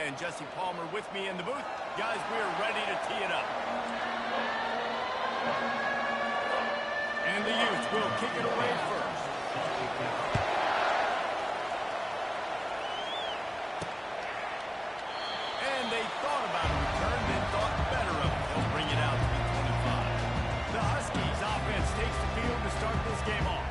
and Jesse Palmer with me in the booth. Guys, we are ready to tee it up. And the Utes will kick it away first. And they thought about a return, then thought better of it. They'll bring it out to the 25. The Huskies offense takes the field to start this game off.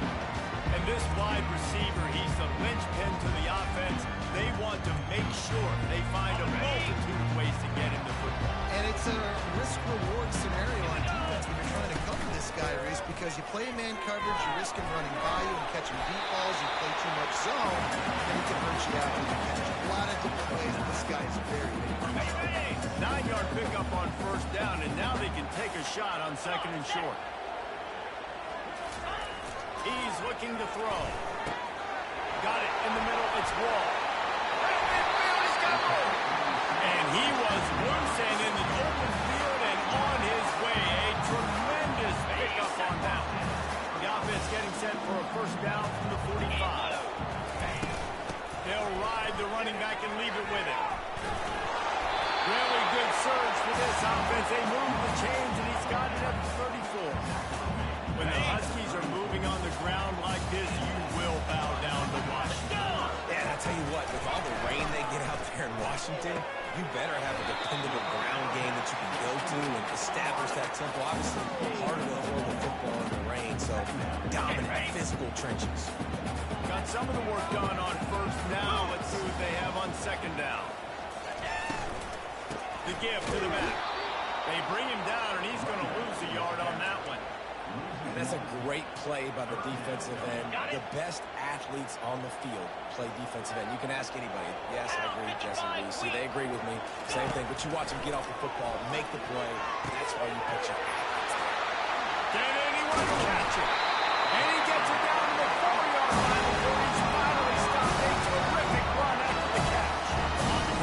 And this wide receiver, he's the linchpin to the offense. They want to make sure they find a multitude of ways to get him the football. And it's a risk-reward scenario on defense when you're trying to cover this guy, Reese, because you play man coverage, you risk him running by you and catching deep balls, you play too much zone, and he can hurt you out with the catch. A lot of different ways, but this guy is very dangerous. 9-yard pickup on first down, and now they can take a shot on second and short. He's looking to throw. Got it in the middle. It's Wall. And he was loose and in the open field and on his way. A tremendous pickup on that one. The offense getting set for a first down from the 45. They'll ride the running back and leave it with it. Really good surge for this offense. They move the chains, and he's got it up to 34. When the Huskies are moving on the ground like this, you will bow down to Washington. Yeah, and I tell you what, with all the rain they get out there in Washington, you better have a dependable ground game that you can go to and establish that tempo. Obviously, harder to throw the football in the rain, so dominant physical trenches. Got some of the work done on first down. Let's see what they have on second down. The give to the back. They bring him down, and he's going to lose a yard on that one. And that's a great play by the defensive end. The best athletes on the field play defensive end. You can ask anybody. Yes, I agree, Jesse Lee. See, they agree with me. Same thing. But you watch them get off the football, make the play. That's why you put your athletes there. Can anyone catch it? And he gets it down to the 4-yard line before he's finally stopped. A terrific run after the catch.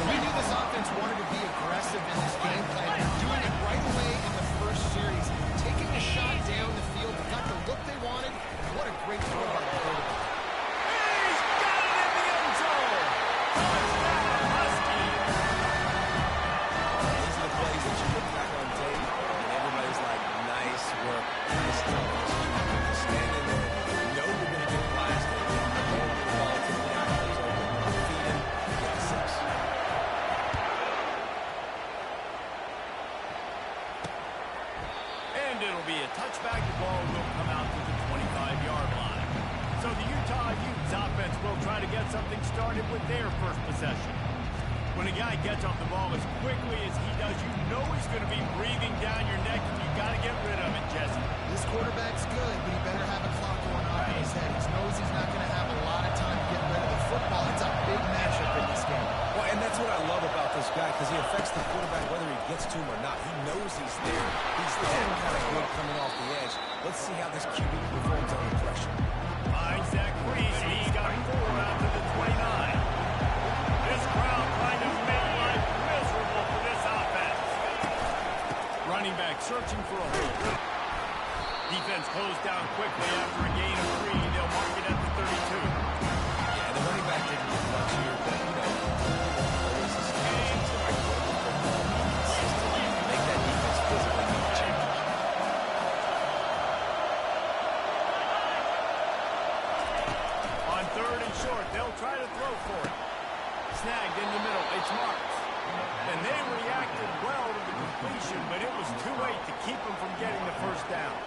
We knew this offense wanted to be aggressive in this game plan. They're doing it right away in the first series. Taking a shot down the field, got the look they wanted, and what a great throw by the quarterback. He's got it in the end zone! Touchdown, Huskies! These are the plays that you look back on tape, and everybody's like, nice work, nice stuff. Just stand in there, know you're going to get blasted, hold the ball to the guys over, feed him, you got 6. And it'll be a touchback. The ball will come out to the 25-yard line. So the Utah Utes offense will try to get something started with their first possession. When a guy gets off the ball as quickly as he does, you know he's going to be breathing down your neck, and you got to get rid of it, Jesse. This quarterback's good, but he better have a clock going off in his head. He knows he's not going to have a lot of time to get rid of the football. It's a big matchup in this game. Well, and that's what I love about this guy, because he affects the quarterback whether he gets to him or not. He knows he's there. He's that kind of good coming off the edge. Let's see how this QB performs under pressure. Finds Zach Breeze, and he's got 4 out to the 29. This crowd trying to make life miserable for this offense. Running back searching for a hole. Defense closed down quickly after a gain of 3. They'll mark it at the 32. Yeah, the running back didn't get much here, but, you know, always the game to make that defense physically need to change. On third and short, they'll try to throw for it. Snagged in the middle. It's Marks. And they reacted well to the completion, but it was too late to keep them from getting the first down.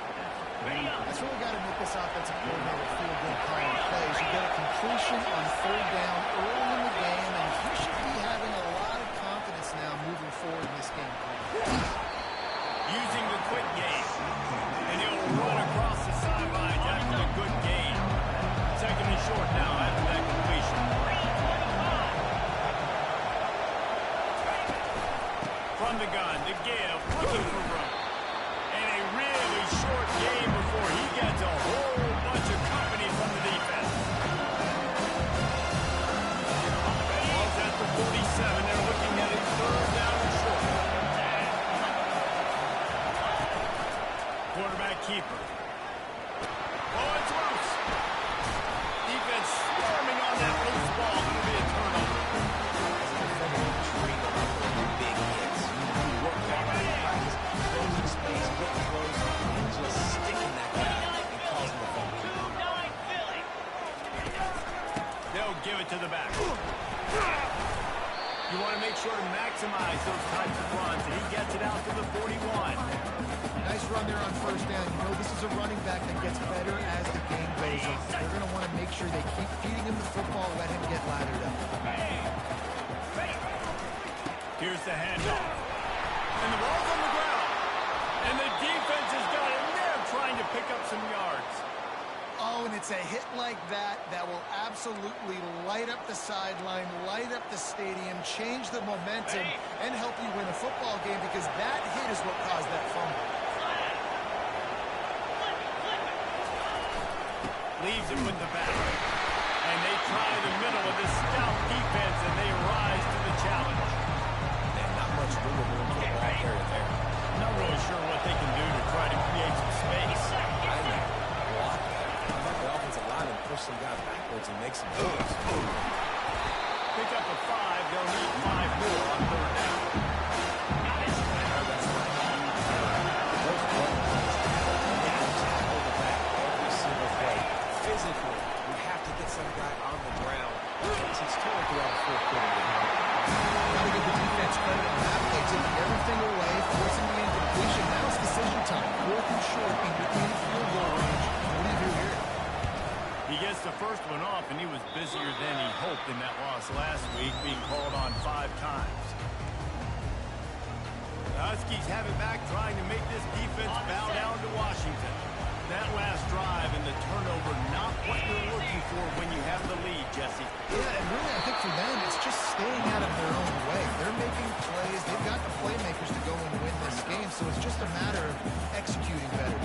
That's really got to make this offensive coordinator feel good calling plays. You get a completion on third down early in the game, and he should be having a lot of confidence now moving forward in this game. Using the quick game. And he'll run across the sidelines after a good gain. Second and short now after that completion. From the gun, the give, looking for room. And a really short game before he gets a whole bunch of company from the defense. Ball's at the 47. They're looking at it third down and short. Quarterback keeper. Oh, it's loose. Defense storming on that loose ball. It'll be a turnover. As a defender, you treat give it to the back. You want to make sure to maximize those types of runs, and he gets it out to the 41. Nice run there on first down. You know, this is a running back that gets better as the game goes on. They're going to want to make sure they keep feeding him the football, let him get lathered up. Here's the handoff. And the ball's on the ground. And the defense has got him there trying to pick up some yards. Oh, and it's a hit like that that will absolutely light up the sideline, light up the stadium, change the momentum, and help you win a football game because that hit is what caused that fumble. Leaves it with the back. And they try the middle of this stout defense, and they rise to the challenge. And not much room for the ball carrier there. Not really sure what they can do to try to create some space. I know. Block that. I thought the offensive line and push some guys backwards and make some moves. Pick up a 5. They'll need 5 more on third down. Physically, we have to get some guy on the ground. He's torn throughout the fourth quarter. Gotta give the defense credit on that play, taking everything away, forcing the incompletion. Now it's decision time. 4th and short in between field goal range. What do you do here? He gets the first one off, and he was busier than he hoped in that loss last week, being called on 5 times. The Huskies have it back, trying to make this defense bow down to Washington. That last drive and the turnover, not what you're looking for when you have the lead, Jesse. Yeah, and really, I think for them, it's just staying out of their own way. They're making plays. They've got the playmakers to go and win this game, so it's just a matter of executing better.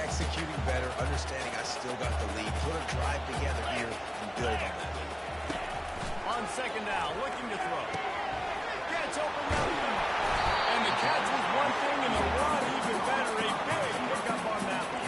Executing better, understanding I still got the lead. Put a drive together here and build on that lead. On second down, looking to throw. Gets open up. And the catch was one thing, and the run even better. A big pickup on that one.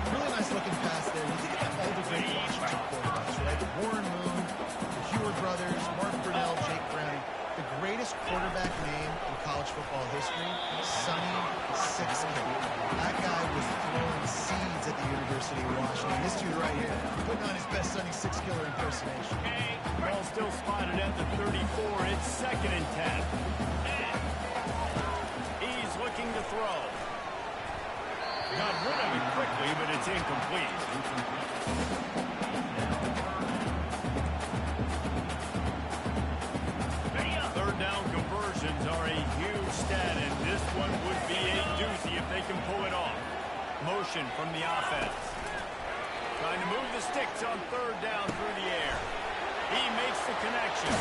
Really nice looking pass there. You get all the great Washington quarterbacks, right? Warren Moon, the Hewer brothers, Mark Brunell, Jake Browning. The greatest quarterback name in college football history, Sonny Sixkiller. That guy was throwing seeds at the University of Washington. This dude right here, putting on his best Sonny Sixkiller impersonation. Ball still spotted at the 34. It's 2nd and 10. He's looking to throw. Got rid of it quickly, but it's incomplete. Third down conversions are a huge stat, and this one would be a doozy if they can pull it off. Motion from the offense. Trying to move the sticks on third down through the air. He makes the connection.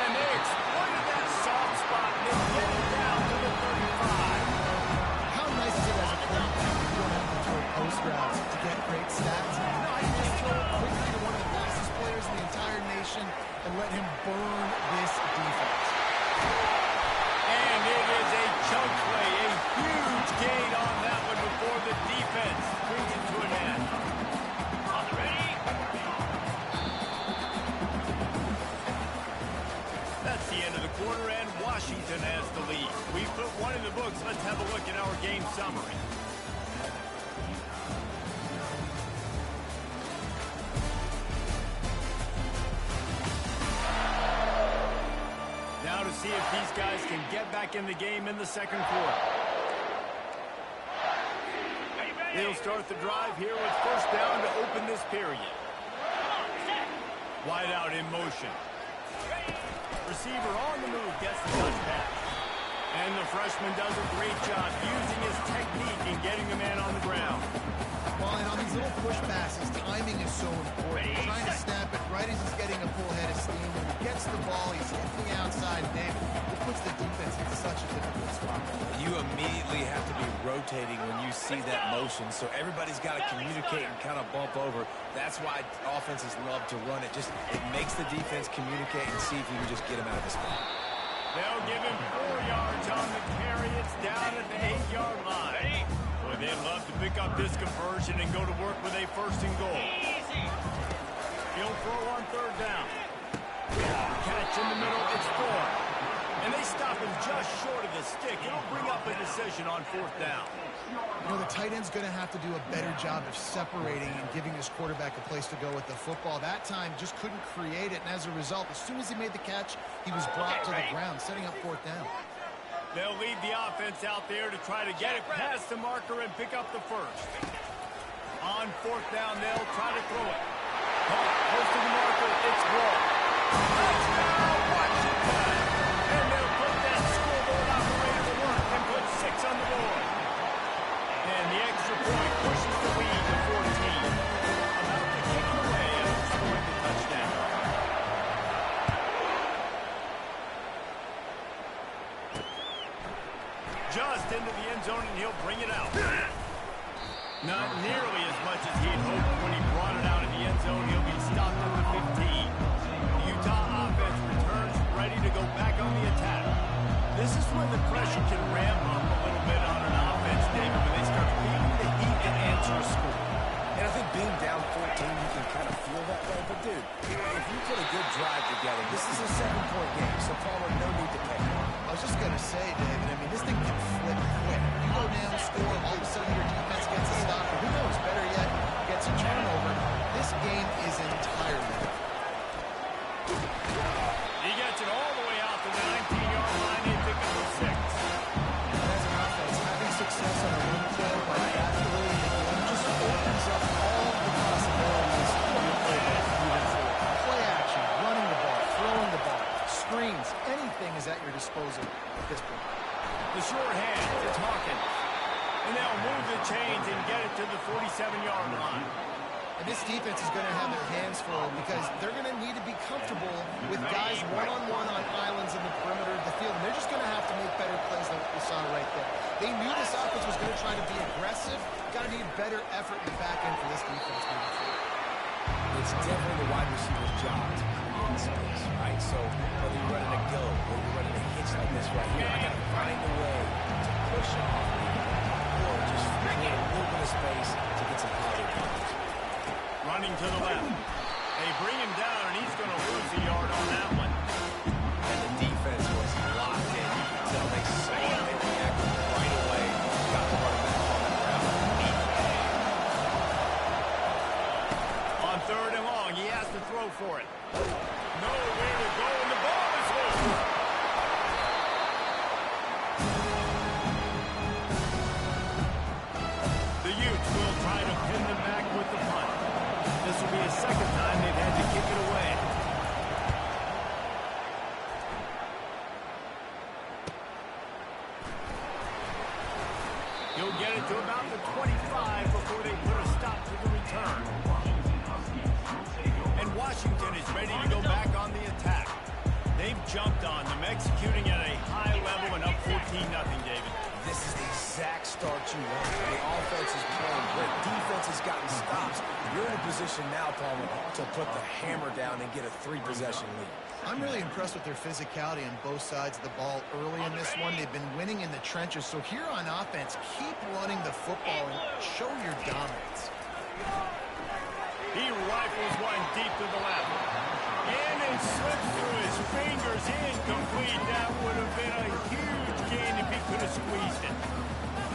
And they exploited that soft spot and they get it down to the 35. How nice is it as a quarterback when you don't have to throw post routes to get great stats? No, you just throw it quickly to one of the fastest players in the entire nation and let him burn this defense. And it is a chunk play, a huge gain on that one before the defense brings it to an end. On the ready. That's the end of the quarter, and Washington has the lead. We put one in the books. Let's have a look at our game summary. Now to see if these guys can get back in the game in the second quarter. They'll start the drive here with first down to open this period. Wide out in motion. Receiver on the move gets the touchback. And the freshman does a great job using his technique and getting the man on the ground. Well, and on these little push passes, timing is so important. He's trying to snap it right as he's getting a full head of steam. When he gets the ball, he's hitting the outside. Dave, it puts the defense into such a difficult spot. You immediately have to be rotating when you see that motion, so everybody's got to communicate and kind of bump over. That's why offenses love to run it. It makes the defense communicate and see if you can just get him out of the spot. They'll give him 4 yards on the carry. It's down at the 8-yard line. Boy, they'd love to pick up this conversion and go to work with a first and goal. He'll throw on third down. Catch in the middle. It's 4. And they stop him just short of the stick. It'll bring up a decision on 4th down. You know, the tight end's going to have to do a better job of separating and giving his quarterback a place to go with the football. That time just couldn't create it, and as a result, as soon as he made the catch, he was brought to the ground, setting up 4th down. They'll leave the offense out there to try to get it past the marker and pick up the first. On 4th down, they'll try to throw it. Close to the marker, it's Grande. Touchdown, Washington! And they'll put that scoreboard operator to work and put 6 on the board. And the extra point pushes the lead to 14. About to kick it away and scoring the touchdown. Just into the end zone, and he'll bring it out. Not nearly as much as he'd hoped when he brought it out in the end zone. He'll be stopped at the 15. The Utah offense returns ready to go back on the attack. This is when the pressure can ramp up a little bit on an offense, David, when they start feeling the heat to answer a score. And I think being down 14, you can kind of feel that way. But, dude, if you put a good drive together, this is a 7-point game, so Palmer, no need to panic. I was just going to say, David, I mean, this thing can flip quick. You go down, score, all of a sudden your defense gets a stop, or who knows, better yet, gets a turnover. This game is entirely different. He gets it all the way out to the 19-yard line. They pick up 6. As an offense, having success on a run play like that early in the game just opens up all the possibilities of your playbook moving forward. Play action, running the ball, throwing the ball, screens, anything is at your disposal at this point. The short hand to Hawkins. And they'll move the chains and get it to the 47-yard line. And this defense is going to have their hands full because they're going to need to be comfortable with guys one-on-one on islands in the perimeter of the field. And they're just going to have to make better plays than what we saw right there. They knew this offense was going to try to be aggressive. Got to need better effort in the back end for this defense moving forward. It's definitely the wide receiver's job to create space, right? So whether you're running a go, whether you're running a hitch like this right here, I got to find a way to push off or just create a little bit of space to get some positive points. Running to the left. They bring him down, and he's going to lose a yard on that one. And the defense was locked in. You can tell they saw it. They reacted right away. Got the running back on the ground. On 3rd and long, he has to throw for it. Nowhere to go, and the ball is loose. The Utes will try to pin them back with the punt. This will be a second time they've had to kick it away. He'll get it to about the 25 before they put a stop to the return. And Washington is ready to go back on the attack. They've jumped on them, executing at a high level and up 14-0, David. This is the exact start you want. The offense is playing great. Defense has gotten stops. You're in a position now, Palmer, to put the hammer down and get a 3-possession lead. I'm really impressed with their physicality on both sides of the ball early in this one. They've been winning in the trenches. So here on offense, keep running the football and show your dominance. He rifles one deep to the left. And it slips through his fingers. Incomplete. That would have been a huge gain if he could have squeezed it.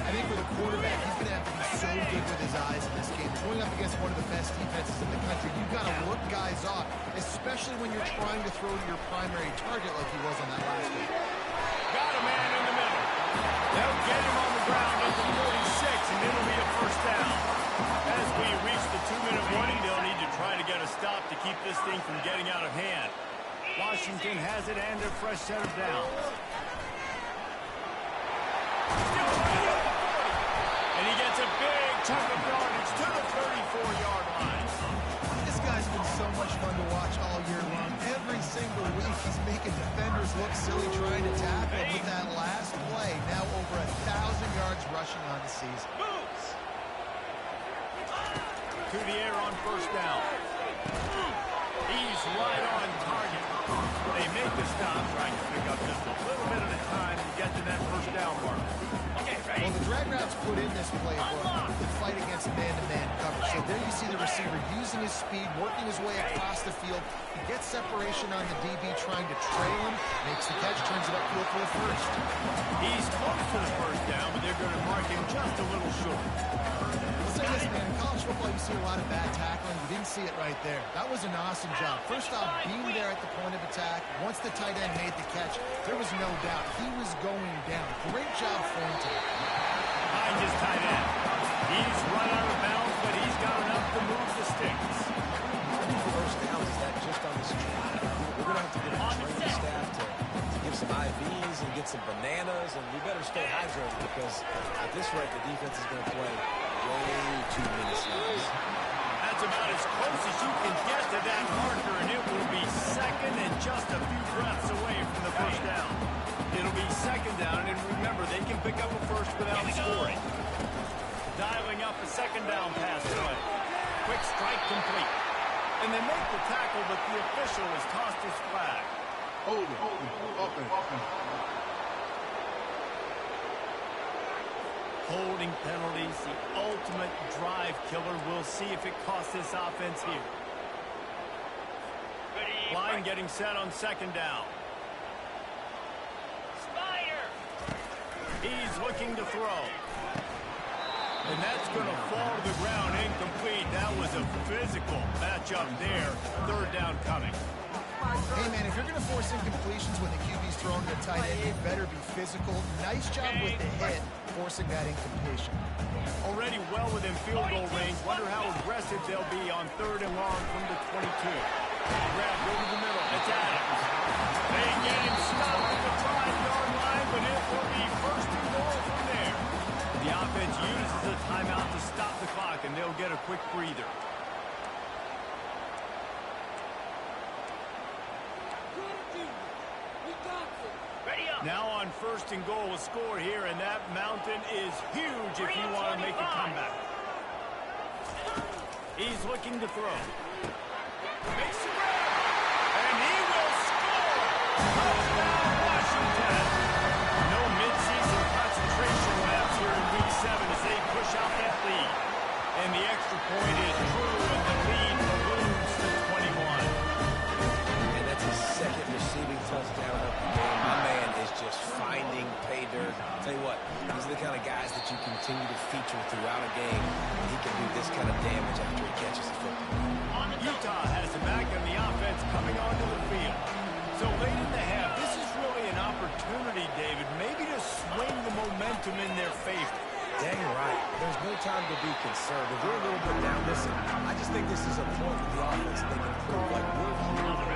I think for the quarterback, he's going to have to be so good with his eyes in this game. Going up against one of the best defenses in the country, you've got to look guys off, especially when you're trying to throw to your primary target like he was on that last game. Got a man in the middle. They'll get him on the ground at the 46, and it'll be a first down. As we reach the 2-minute warning, they'll need to try to get a stop to keep this thing from getting out of hand. Washington has it and a fresh set of downs. Still right at the 40. And he gets a big chunk of yardage to the 34-yard line. This guy's been so much fun to watch all year long. Every single week, he's making defenders look silly trying to tackle him with that last play. Now over 1,000 yards rushing on the season. To the air on first down. He's right on target. They make the stop, trying to pick up just a little bit at a time to get to that first down mark. Well, the drag routes put in this playbook to fight against man-to-man coverage. So there you see the receiver using his speed, working his way across the field. He gets separation on the DB, trying to trail him, makes the catch, turns it upfield for the first. He's close to the first down, but they're going to mark him just a little short. Let's say this, man. In college football, you see a lot of bad tackling. You didn't see it right there. That was an awesome job. First off, being there at the point of attack. Once the tight end made the catch, there was no doubt he was going down. Great job for him today. Behind his tight end. He's run out of bounds, but he's got enough to move the sticks. First down, is that just on the street? We're going to have to get our training staff to give some IVs and get some bananas, and we better stay hydrated because at this rate, the defense is going to play way too many snaps. That's about as close as you can get to that marker, and it will be second and just a few breaths away from the first down. It'll be second down, and remember, they can pick up a first without scoring. Dialing up a second down pass play. Quick strike complete. And they make the tackle, but the official has tossed his flag. Holding penalties, the ultimate drive killer. We'll see if it costs this offense here. Line getting set on second down. He's looking to throw. And that's going to fall to the ground incomplete. That was a physical matchup there. Third down coming. Hey, man, if you're going to force incompletions when the QB's throwing the tight end, you better be physical. Nice job with the hit, forcing that incompletion. Already well within field goal range. Wonder how aggressive they'll be on third and long from the 22. Grab over the middle. It's Adams. They get him stopped at the 5-yard line, but it will be first and goal from there. The offense uses the timeout to stop the clock, and they'll get a quick breather. Now on first and goal, a score here, and that mountain is huge if you want to make a comeback. He's looking to throw. Makes the grab, and he will score! Touchdown, Washington! No midseason concentration laps here in Week 7 as they push out that lead. And the extra point is true, and the lead balloons to 21. And that's his second receiving touchdown of the game. My man is just finding pay dirt. I'll tell you what, these are the kind of guys that you continue to feature throughout a game. He can do this kind of damage after he catches the football. Utah has the back and the offense coming onto the field. So late in the half, this is really an opportunity, David, maybe to swing the momentum in their favor. Dang right. There's no time to be conservative. We're a little bit down. Listen, I just think this is a point with the offense that they can prove like we're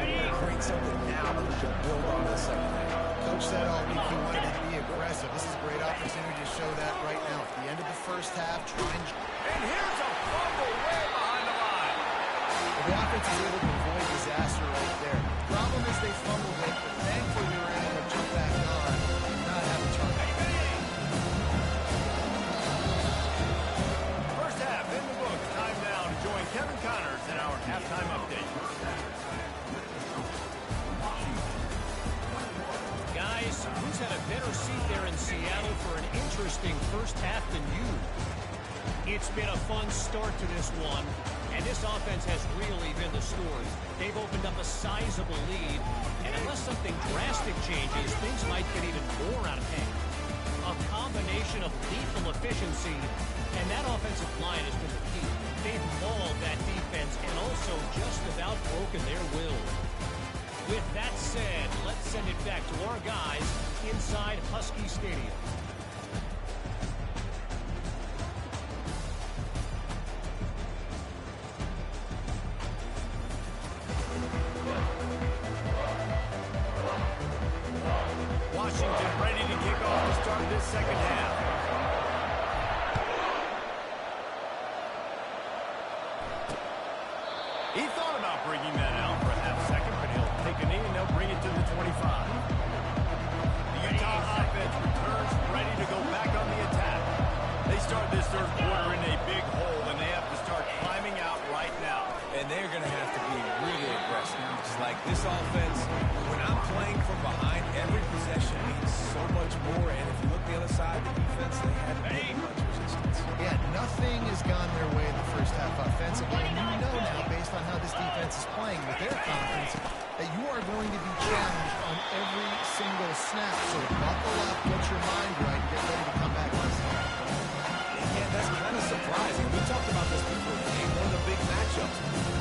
here to create something now that we can build on in the second half. Coach said all week he wanted to be aggressive. This is a great opportunity to show that right now. At the end of the first half, try and here's a fumble way behind the line. The offense is able to avoid disaster right there. Problem is they fumbled it, but thankfully they were able to jump back on and not have a turnover. First half in the books. Time now to join Kevin Connors in our halftime update. Guys, who's had a better seat there in Seattle for an interesting first half than you? It's been a fun start to this one, and this offense has really been the story. They've opened up a sizable lead, and unless something drastic changes, things might get even more out of hand. A combination of lethal efficiency, and that offensive line has been the key. They've mauled that defense and also just about broken their will. With that said, let's send it back to our guys inside Husky Stadium. Washington ready to kick off to start this second half. He thought about bringing that out for a half second, but he'll take a knee and they'll bring it to the 25. The Utah offense returns ready to go back on the attack. They start this third quarter in a big hole, and they have to start climbing out right now. And they're going to have to be really aggressive, just like This offense, when I'm playing from behind, every possession means so much more. And if you look the other side, the defense, they haven't given much resistance. Yeah, nothing has gone their way in the first half offensively. And you know now, based on how this defense is playing with their confidence, that you are going to be challenged on every single snap. So buckle up, get your mind right, and get ready to come back this time. Yeah, that's kind of surprising. We talked about this before the game. One of the big matchups.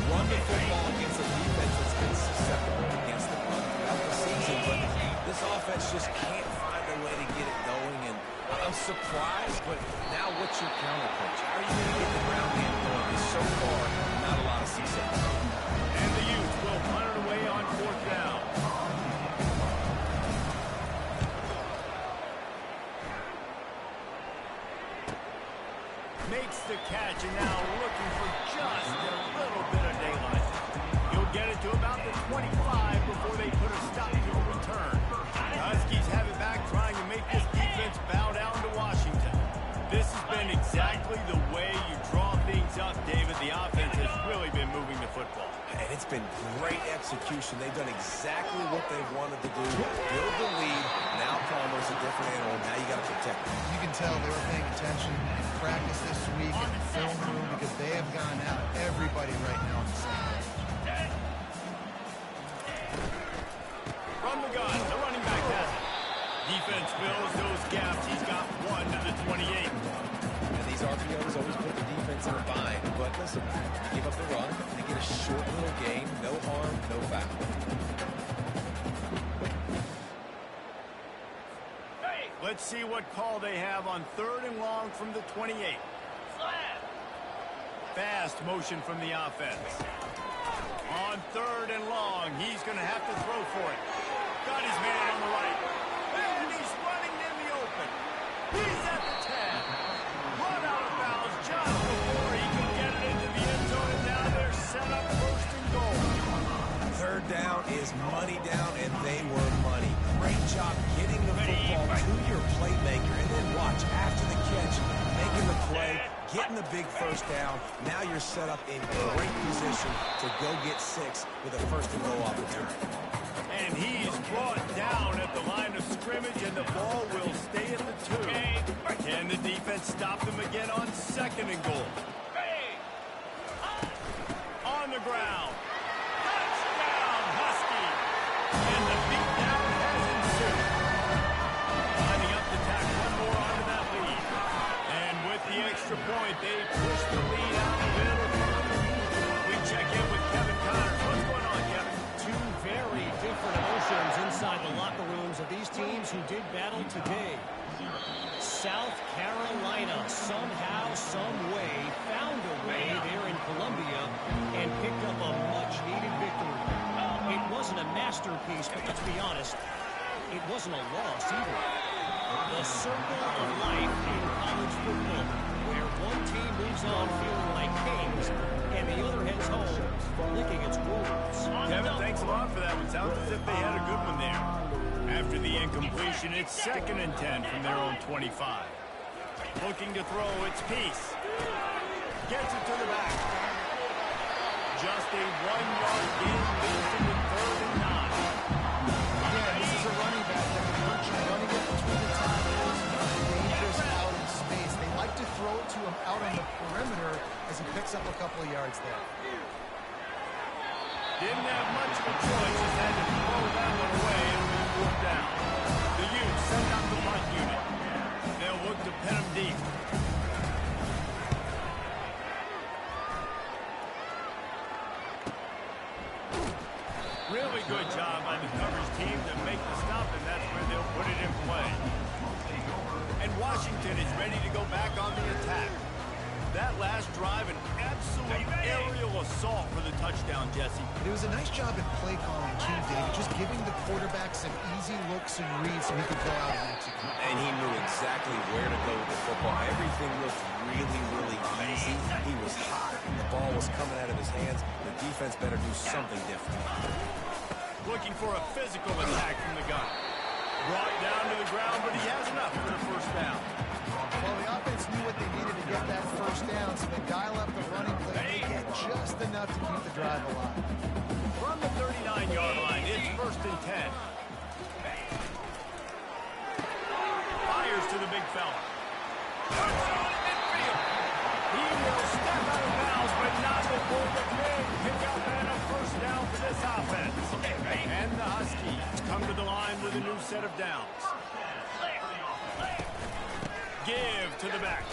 Run the football against a defense that's been susceptible against the run throughout the season. But this offense just can't find a way to get it going. And I'm surprised, but now what's your counter coach? How are you going to get the ground game going? Because so far, not a lot of success. And the Utes will punt it away on 4th down. Makes the catch, and now looking for just a little bit of daylight. He'll get it to about the 25 before they put a stop to the return. Huskies have it back, trying to make this defense bow down to Washington. This has been exactly the way you draw things up, David. The offense has really been moving the football. And it's been great execution. They've done exactly what they wanted to do. Build the lead. Now Palmer's a different animal. Now you got to protect him. You can tell they were paying attention in practice this week in the film room because they have gone out everybody right now on the same page. From the gun, the running back has it. Defense fills those gaps. He's got 1 to the 28. And these RPOs always put the defense in a bind. But listen, give up the run. They get a short little gain. No harm, no foul. Let's see what call they have on 3rd and long from the 28. Fast motion from the offense. On 3rd and long, he's going to have to throw for it. Got his man on the right. And he's running in the open. He's at the 10. Run out of bounds just before he can get it into the end zone. And now they're set up 1st and goal. 3rd down is money down, and they were money. Great job getting the football to your playmaker, and then watch after the catch, making the play, getting the big 1st down. Now you're set up in great position to go get 6 with a 1st and goal opportunity. And he's brought down at the line of scrimmage, and the ball will stay at the 2. Can the defense stop them again on 2nd and goal? On the ground. Touchdown, Husky. And the beatdown has ensued. Lining up to tack one more onto that lead. And with the extra point, they push the lead out a little further. We check in with Kevin Connors. What's going on, Kevin? Two very different emotions inside the locker rooms of these teams who did battle today. South Carolina somehow, some way, found a way there in Columbia and picked up a much-needed victory. It wasn't a masterpiece, but let's be honest, it wasn't a loss either. The circle of life in college football, where one team moves on feeling like kings and the other heads home licking its wounds. Kevin, thanks a lot for that one. Sounds as if they had a good one there. After the incompletion, it's 2nd and 10 from their own 25. Looking to throw, it's Peace. Gets it to the back. Just a 1-yard gain leads him to 3rd and 9. Yeah, this is a running back that can hurt you. Running it between the tackles, dangerous out in space. They like to throw it to him out on the perimeter as he picks up a couple of yards there. Didn't have much of a choice. Just had to throw that one away and move 4th down. The Utes send out the punt unit. They'll look to pin him deep. Really good job by the coverage team to make the stop, and that's where they'll put it in play. And Washington is ready to go back on the attack. That last drive, an absolute aerial assault for the touchdown, Jesse. It was a nice job in play calling, too, David, just giving the quarterback some easy looks and reads so he could go out and execute. And he knew exactly where to go with the football. Everything looked really, really easy. He was hot. The ball was coming out of his hands. The defense better do something different. Looking for a physical attack from the gun. Brought down to the ground, but he has enough for the 1st down. Well, the offense knew what they needed to get that 1st down, so they dial up the running play. They get just enough to keep the drive alive. From the 39-yard line. first and 10. Fires to the big fella. He will step out of bounds, but not before the big pickup and a first down for this offense. And the Huskies come to the line with a new set of downs. Give to the back.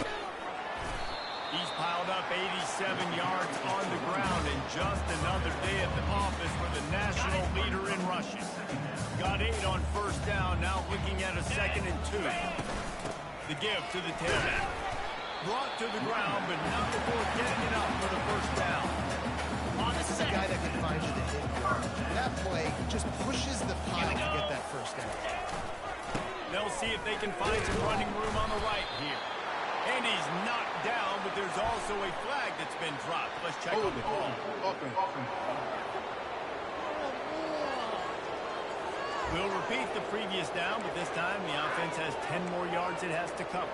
He's piled up 87 yards on the ground, and just another day at the office for the national leader in rushing. Got 8 on first down, now looking at a 2nd and 2. The give to the tailback. Brought to the ground, but not before getting it up for the first down. This is a guy that can find you the hit. That play just pushes the pile to get that first down. They'll see if they can find some running room on the right here. And he's knocked down, but there's also a flag that's been dropped. Let's check on the call. We'll repeat the previous down, but this time the offense has 10 more yards it has to cover.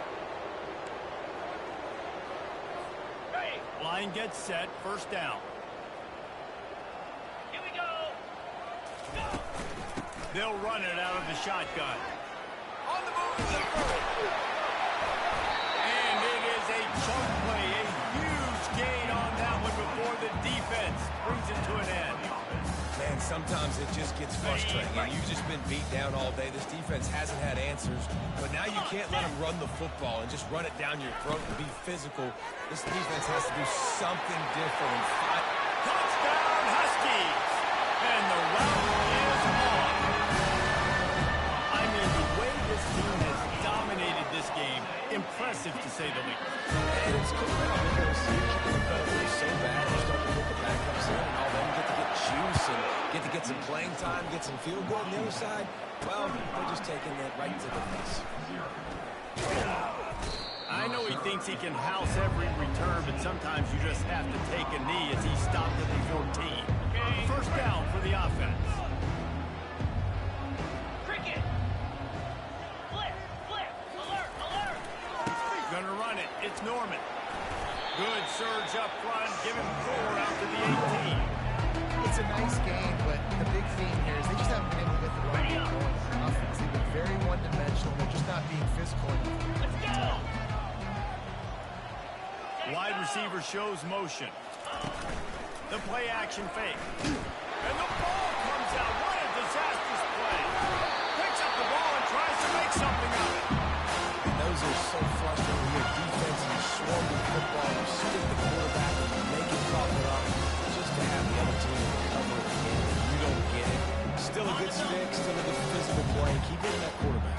Line gets set, first down. Here we go. They'll run it out of the shotgun. On the move. And it is a chunk play, a huge gain on that one before the defense brings it to an end. Man, sometimes it just gets frustrating, and you've just been beat down all day. This defense hasn't had answers, but now you can't let them run the football and just run it down your throat and be physical. This defense has to do something different and fight. Touchdown, Huskies! And the route is on. I mean, the way this team has dominated this game, impressive to say the least. And it's cool now because you're keeping the penalties so bad, you're starting to get the backups in, and all of them get to get juice and get to get some playing time, get some field goal on the other side. Well, they're just taking that right to the face. I know he thinks he can house every return, but sometimes you just have to take a knee as he stopped at the 14. First down for the offense. Cricket. Flip. Alert. Gonna run it. It's Norman. Good surge up front. Give him 4 out to the 18. It's a nice game, but the big theme here is they just haven't been able to get the run game going for offense. They've been very one-dimensional. They're just not being physical enough. Let's go. Wide receiver shows motion. The play action fake. And the ball comes out. What a disastrous play. Picks up the ball and tries to make something of it. And those are so frustrating. Your defense and you swarm the football, you stick the quarterback and you make him cough it up just to have the other team cover it again. You don't get it. Still a good stick, still a good physical play. Keep hitting that quarterback.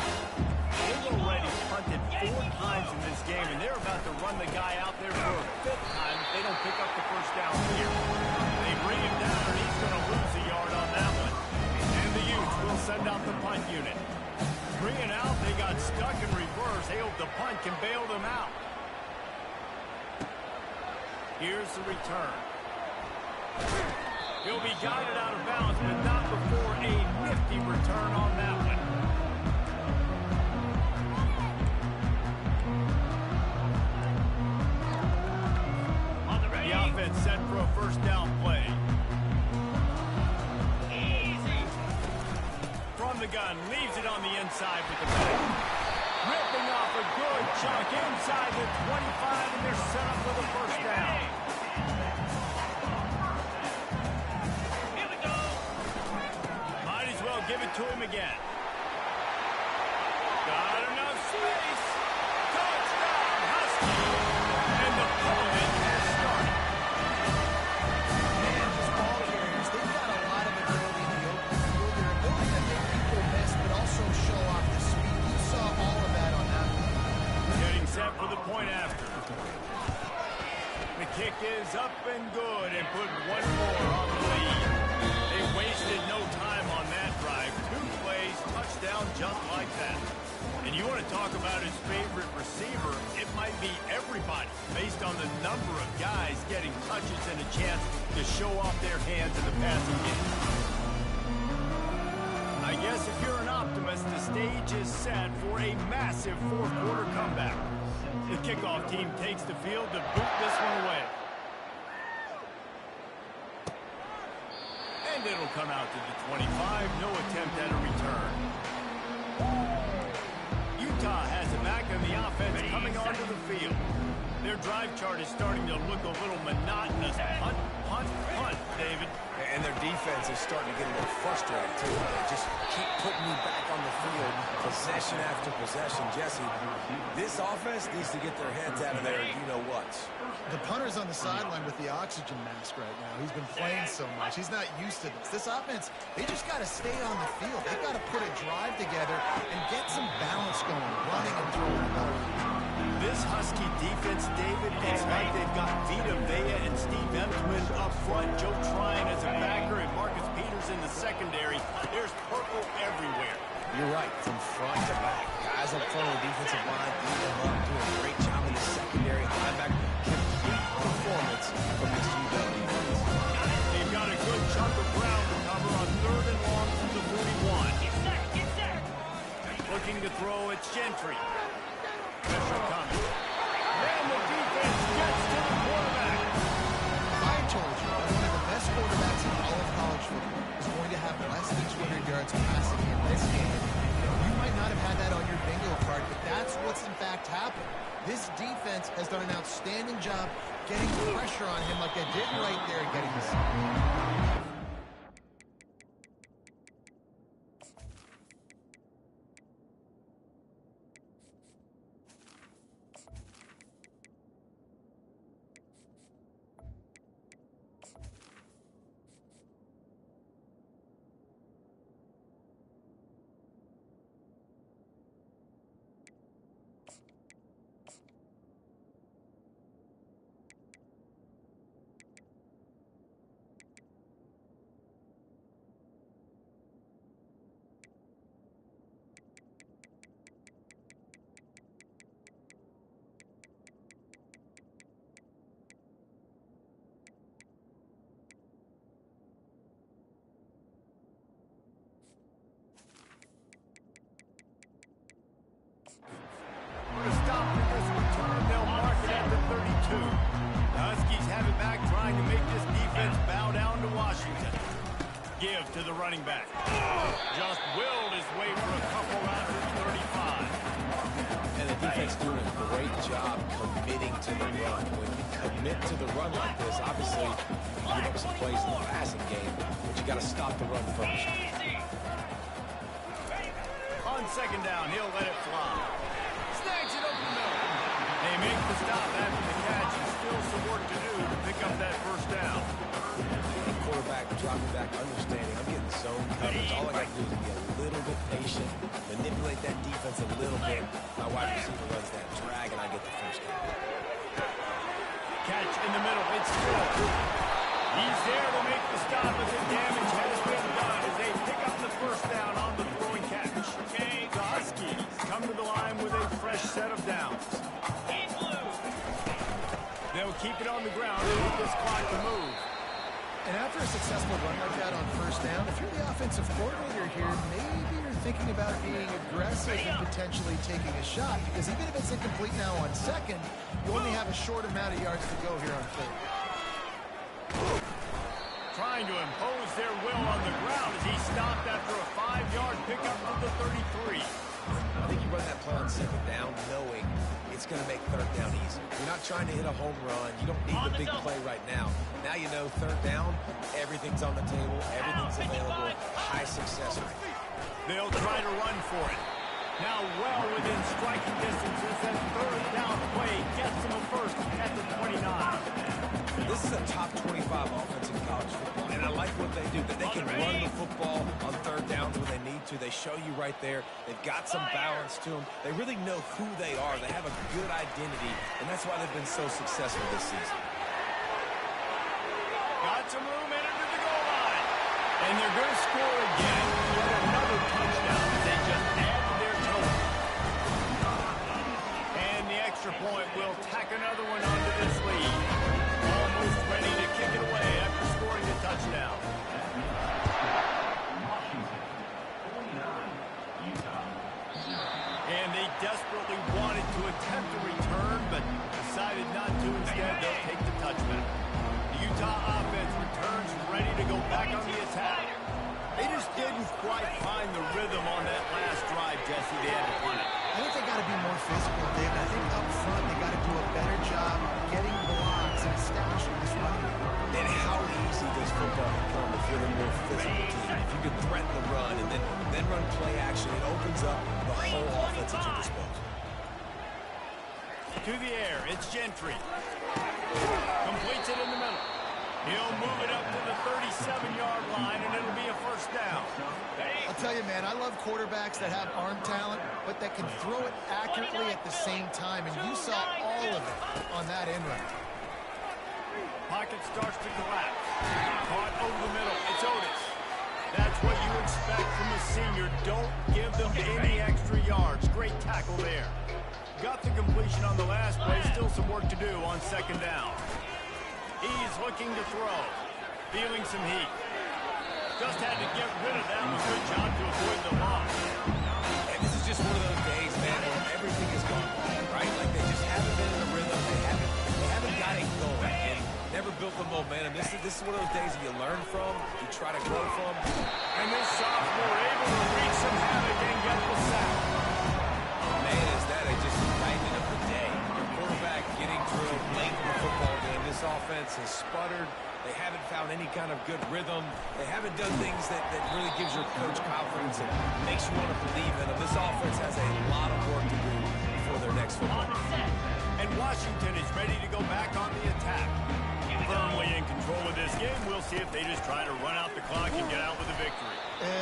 They've already punted 4 times in this game, and they're about to run the guy out there for a 5th time if they don't pick up the first down here. They bring him down, and he's going to lose a yard on that one. And the Utes will send out the punt unit. 3 and out, they got stuck in reverse. They hope the punt can bail them out. Here's the return. He'll be guided out of bounds, but not before a nifty return on that one. The offense set for a first down play. Easy. From the gun, leaves it on the inside with the back. Ripping off a good chunk inside the 25, and they're set up for the first down. Here we go. Might as well give it to him again. Got enough space. Touchdown, Huskies. And the opponent has started. Man, these ball carriers, they've got a lot of ability in the open field. Their ability to make people miss, but also show off the speed. You saw all of that on that one. Getting set for the point after. The kick is up and good and put one more on the lead. They wasted no time on that drive. 2 plays, touchdown just like that. And you want to talk about his favorite receiver, it might be everybody based on the number of guys getting touches and a chance to show off their hands in the passing game. I guess if you're an optimist, the stage is set for a massive 4th quarter comeback. The kickoff team takes the field to boot this one away. And And it'll come out to the 25. No attempt at a return. Utah has it back, and the offense coming onto the field. Their drive chart is starting to look a little monotonous. Hunt, hunt, hunt, David. And their defense is starting to get a little frustrated, too. They just keep putting me back on the field, possession after possession. Jesse, this offense needs to get their heads out of there, you-know-whats. The punter's on the sideline with the oxygen mask right now. He's been playing so much. He's not used to this. This offense, they just got to stay on the field. They've got to put a drive together and get some balance going, running and throwing the ball. This Husky defense, David, it's like they've got Vita Vea and Steve Emsman up front, Joe Tryon as a backer, and Marcus Peters in the secondary. There's purple everywhere. You're right, from front to back. Guys up front on the defensive line, beating them up, doing a great job in the secondary. Linebacker, complete performance from this UW defense. They've got a good chunk of ground to cover on 3rd and long from the 41. Get set, get set. Looking to throw, it's Gentry. Pressure coming. And the defense gets to the quarterback. I told you, one of the best quarterbacks in all of college football is going to have less than 200 yards passing in this game. You might not have had that on your bingo card, but that's what's in fact happened. This defense has done an outstanding job getting pressure on him like they did right there, getting the sack. To stop for this return, they'll mark it at the 32. The Huskies have it back, trying to make this defense bow down to Washington. Give to the running back. Just willed his way for a couple out to 35. And the defense doing a great job committing to the run. When you commit to the run like this, obviously, you give up some plays in the passing game, but you got to stop the run first. On 2nd down, he'll let it fly. Snags it over the middle. They make the stop after the catch, and still some work to do to pick up that 1st down. The quarterback dropping back, understanding I'm getting zone coverage. All I got to do is be a little bit patient, manipulate that defense a little bit. My wide receiver runs that drag, and I get the 1st down. Catch in the middle. It's still. He's there to make the stop, but the damage has been done as they pick up the 1st down on the throwing catch. Okay, the Huskies come to the line with a fresh set of downs. They'll keep it on the ground and let this clock to move. And after a successful run like that on 1st down, if you're the offensive coordinator here, maybe you're thinking about being aggressive and potentially taking a shot, because even if it's incomplete now on 2nd, you only have a short amount of yards to go here on 3rd. Trying to impose their will on the ground as he stopped after a 5-yard pickup to the 33. I think you run that play on 2nd down knowing it's going to make 3rd down easy. You're not trying to hit a home run. You don't need the big play right now. Now you know 3rd down, everything's on the table, everything's available, high success rate. They'll try to run for it. Now well within striking distance as that 3rd down play gets them a 1st at the 29. This is a top 25 offense in college football, and I like what they do, that they can run the football on 3rd downs when they need to. They show you right there. They've got some balance to them. They really know who they are. They have a good identity, and that's why they've been so successful this season. Got some room entered to the goal line. And they're going to score again with another touchdown as they just add to their total. And the extra point will tack another one onto this lead. Almost ready to kick it away after scoring a touchdown. And they desperately wanted to attempt a return, but decided not to. Instead, they'll take the touchback. The Utah offense returns ready to go back on the attack. just didn't quite find the rhythm on that last drive, Jesse. They had to punt it. I think they got to be more physical, David. I think up front they got to do a better job getting blocks and establishing this running game. And how easy does football become if you're a more physical team? If you can threaten the run and then run play action, it opens up the whole offense at your disposal. To the air, it's Gentry. Completes it in the middle. He'll move it up to the 37-yard line, and it'll be a first down. I'll tell you, man, I love quarterbacks that have arm talent, but that can throw it accurately at the same time, and you saw all of it on that end run. Pocket starts to collapse. Caught over the middle. It's Otis. That's what you expect from a senior. Don't give them any extra yards. Great tackle there. Got the completion on the last play. Still some work to do on second down. He's looking to throw. Feeling some heat. Just had to get rid of that one. Good job to avoid the loss. And this is just one of those days, man, where everything has gone wrong, right? Like they just haven't been in the rhythm. They haven't got it going. And never built the momentum. This is one of those days that you learn from, you try to grow from. And this sophomore able to wreak some havoc and get the sack. Man, is that just indictment of the day. Your quarterback getting drilled late in the football game. This offense has sputtered. They haven't found any kind of good rhythm. They haven't done things that really gives your coach confidence and makes you want to believe in them. This offense has a lot of work to do for their next football game. And Washington is ready to go back on the attack. Firmly in control of this game. We'll see if they just try to run out the clock and get out with a victory.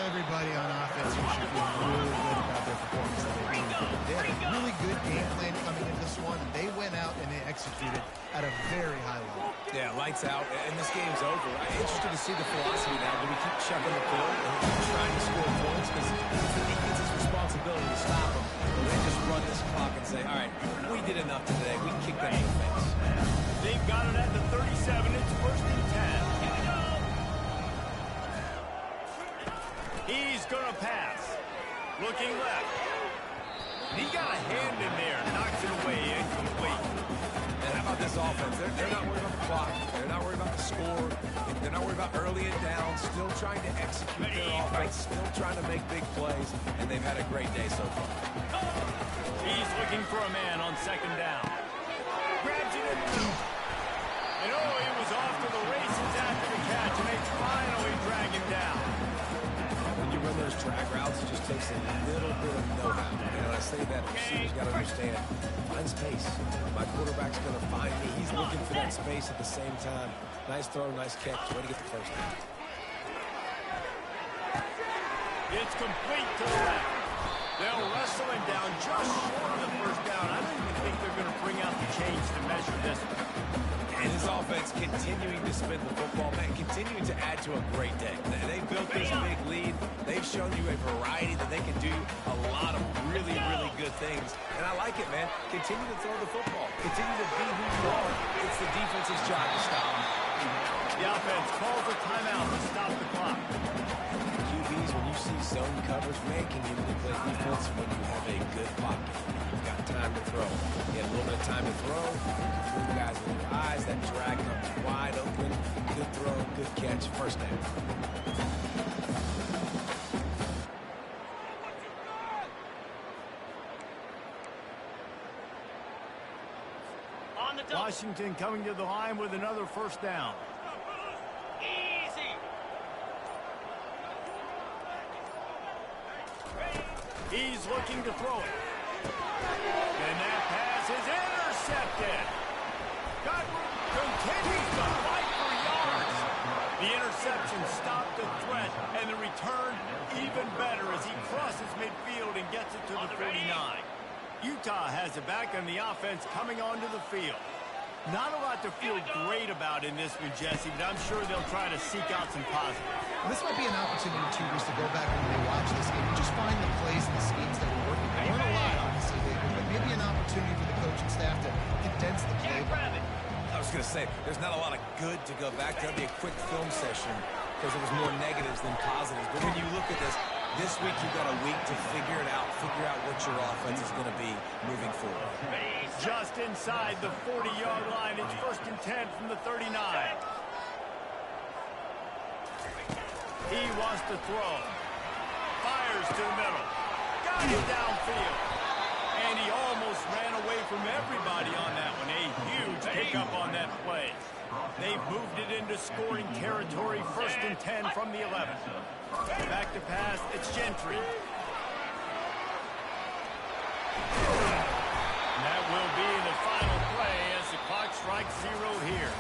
Everybody on offense should feel really good about their performance that they did. They had a really good game plan coming into this one. They went out and they executed at a very high level. Yeah, lights out, and this game's over. I'm interested to see the philosophy now. Do we keep chucking the field and trying to score points? Because it's the defense's responsibility to stop them. Or they just run this clock and say, all right, we did enough today. We can kick them in the face. They've got it at the 37. It's first and 10. He's going to pass. Looking left. He got a hand in there. Knocks it away. Incomplete. And how about this offense? They're not worried about the clock. They're not worried about the score. They're not worried about early and down. Still trying to execute their offense. Still trying to make big plays. And they've had a great day so far. He's looking for a man on second down. Grabs it in the middle. And oh, he was off to the races after the catch, and they finally drag him down. When you run those track routes, it just takes a little bit of know-how. And when I say that, the receiver's got to understand, find space. My quarterback's going to find me. He's looking for that space at the same time. Nice throw, nice catch. Way to get the first down. It's complete to the left. They'll wrestle him down just short of the first down. I don't even think they're going to bring out the chains to measure this one. And his offense continuing to spin the football, man, continuing to add to a great day. They built this big lead. They've shown you a variety that they can do a lot of really, really good things. And I like it, man. Continue to throw the football. Continue to be who you are. It's the defense's job to stop. The offense calls a timeout to stop the clock. QBs, when you see zone coverage, man, can you really play defense when you have a good pocket? You've got time to throw. You had a little bit of time to throw. Two guys with your eyes. That drag comes wide open. Good throw, good catch. First down. Washington coming to the line with another first down. Easy. He's looking to throw it. And that pass is intercepted. Godwin continues to fight for yards. The interception stopped the threat, and the return even better as he crosses midfield and gets it to the 49. Utah has it back on the offense coming onto the field. Not a lot to feel great about in this one, Jesse, but I'm sure they'll try to seek out some positives. And this might be an opportunity, too, Reese, to go back and rewatch this game and just find the plays and the schemes that were working. There weren't a lot, obviously, but maybe an opportunity for the coaching staff to condense the play. I was going to say, there's not a lot of good to go back to. That'd be a quick film session because there was more negatives than positives. But when you look at this week you've got a week to figure it out, what your offense is going to be moving forward. Just inside the 40-yard line. It's first and 10 from the 39. He wants to throw. Fires to the middle. Got him downfield. And he almost ran away from everybody on that one. A huge pickup on that play. They've moved it into scoring territory, 1st and 10 from the 11. Back to pass, it's Gentry. And that will be the final play as the clock strikes 0 here.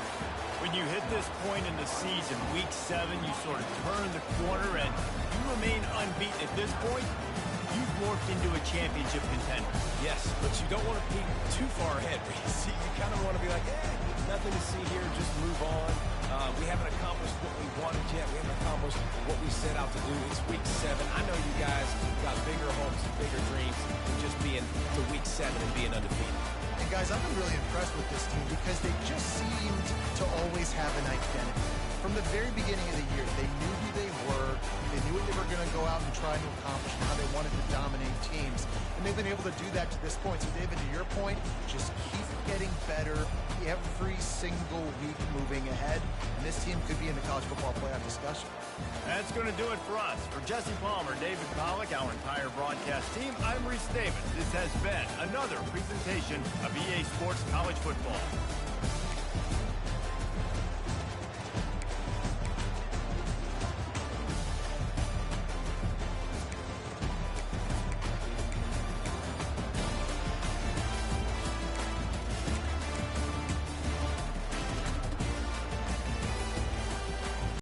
When you hit this point in the season, week 7, you sort of turn the corner and you remain unbeaten. At this point, you've morphed into a championship contender. Yes, but you don't want to peek too far ahead. You kind of want to be like, nothing to see here, just move on. We haven't accomplished what we wanted yet. We haven't accomplished what we set out to do. It's week 7. I know you guys got bigger hopes and bigger dreams than just being to week 7 and being undefeated. And guys, I've been really impressed with this team because they just seemed to always have an identity. From the very beginning of the year, they knew who they were, they knew what they were going to go out and try to accomplish and how they wanted to dominate teams. And they've been able to do that to this point. So, David, to your point, just keep getting better every single week moving ahead. And this team could be in the college football playoff discussion. That's going to do it for us. For Jesse Palmer, David Pollack, our entire broadcast team, I'm Reese Davis. This has been another presentation of EA Sports College Football.